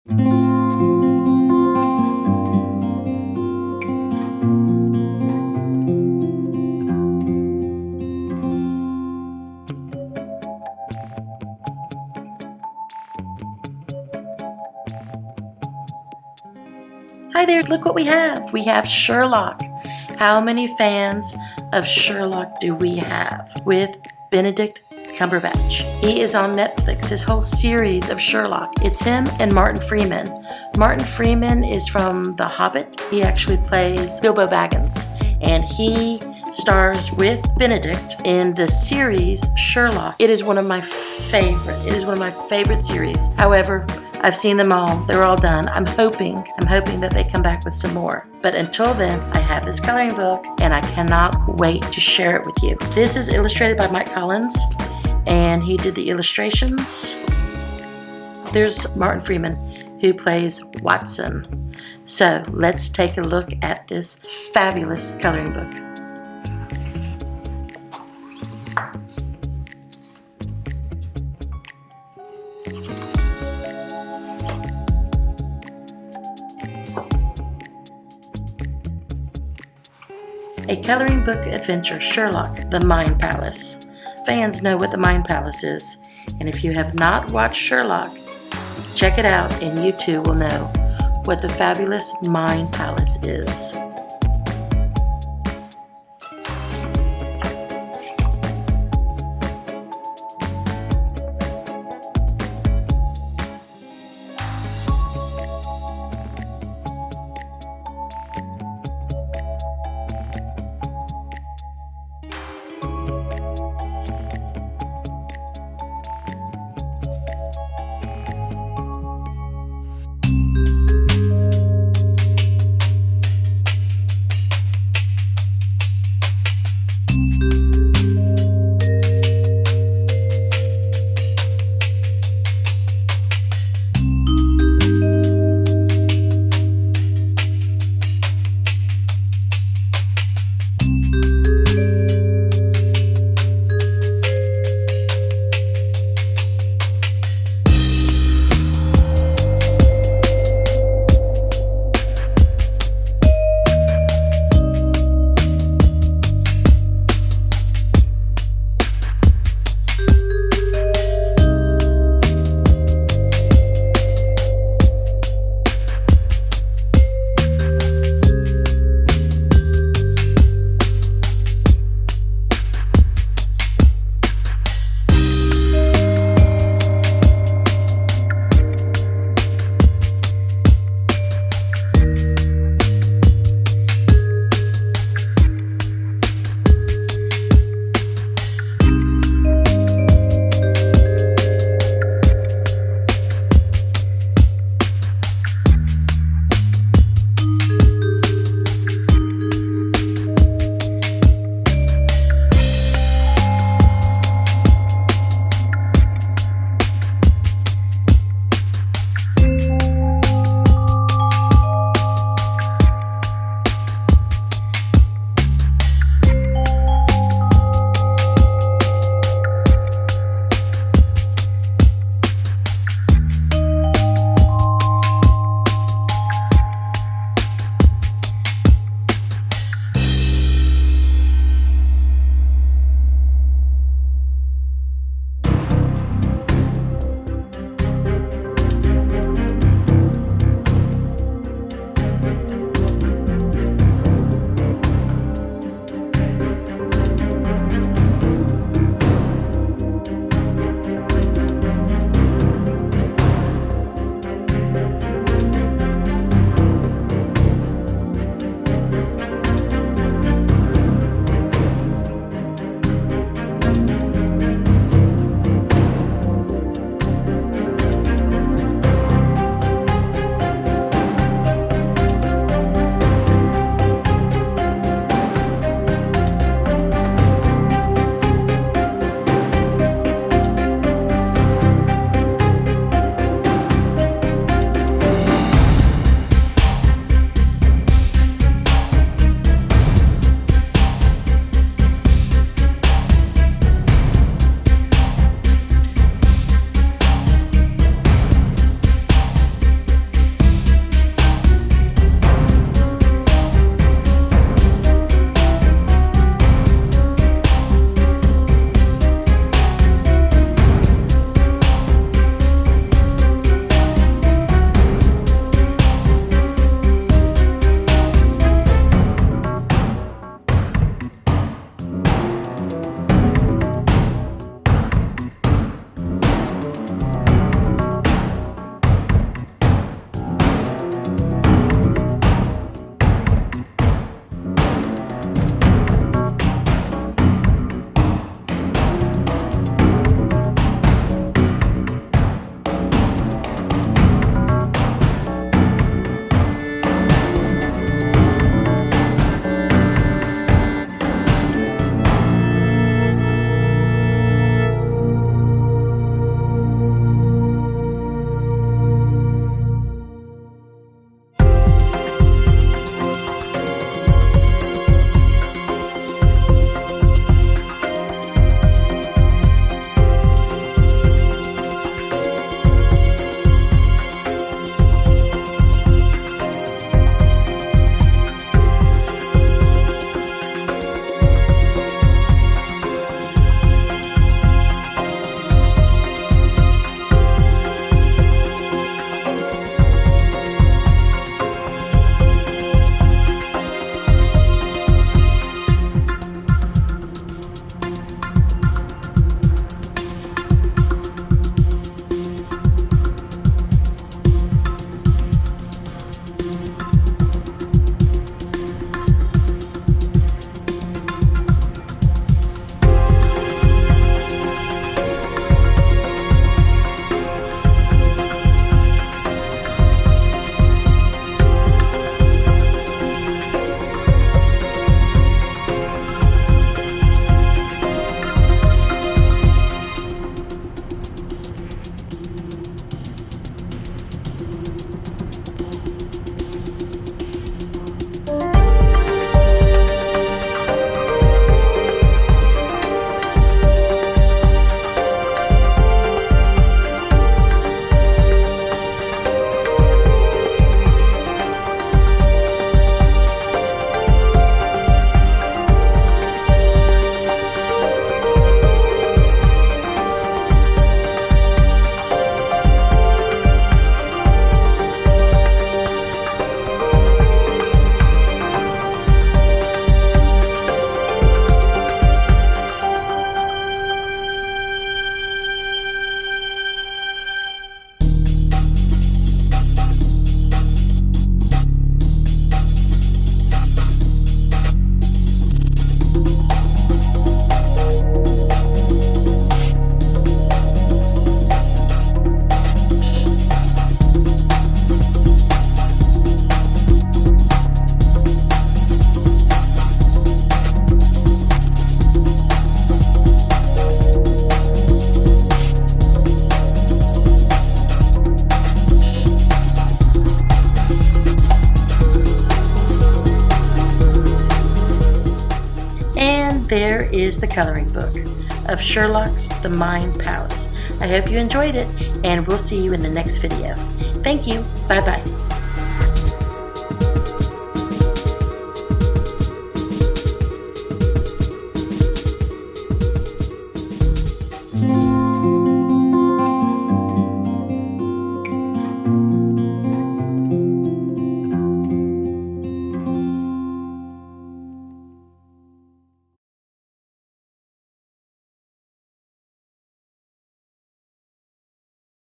Hi there, look what we have. We have Sherlock. How many fans of Sherlock do we have? With Benedict Cumberbatch. He is on Netflix, his whole series of Sherlock. It's him and Martin Freeman. Martin Freeman is from The Hobbit. He actually plays Bilbo Baggins, and he stars with Benedict in the series Sherlock. It is one of my favorite series. However, I've seen them all. They're all done. I'm hoping that they come back with some more. But until then, I have this coloring book and I cannot wait to share it with you. This is illustrated by Mike Collins and he did the illustrations. There's Martin Freeman who plays Watson. So let's take a look at this fabulous coloring book. A coloring book adventure, Sherlock The Mind Palace. Fans know what the Mind Palace is, and if you have not watched Sherlock, check it out and you too will know what the fabulous Mind Palace is. there is the coloring book of Sherlock's The Mind Palace. I hope you enjoyed it, and we'll see you in the next video. Thank you. Bye-bye.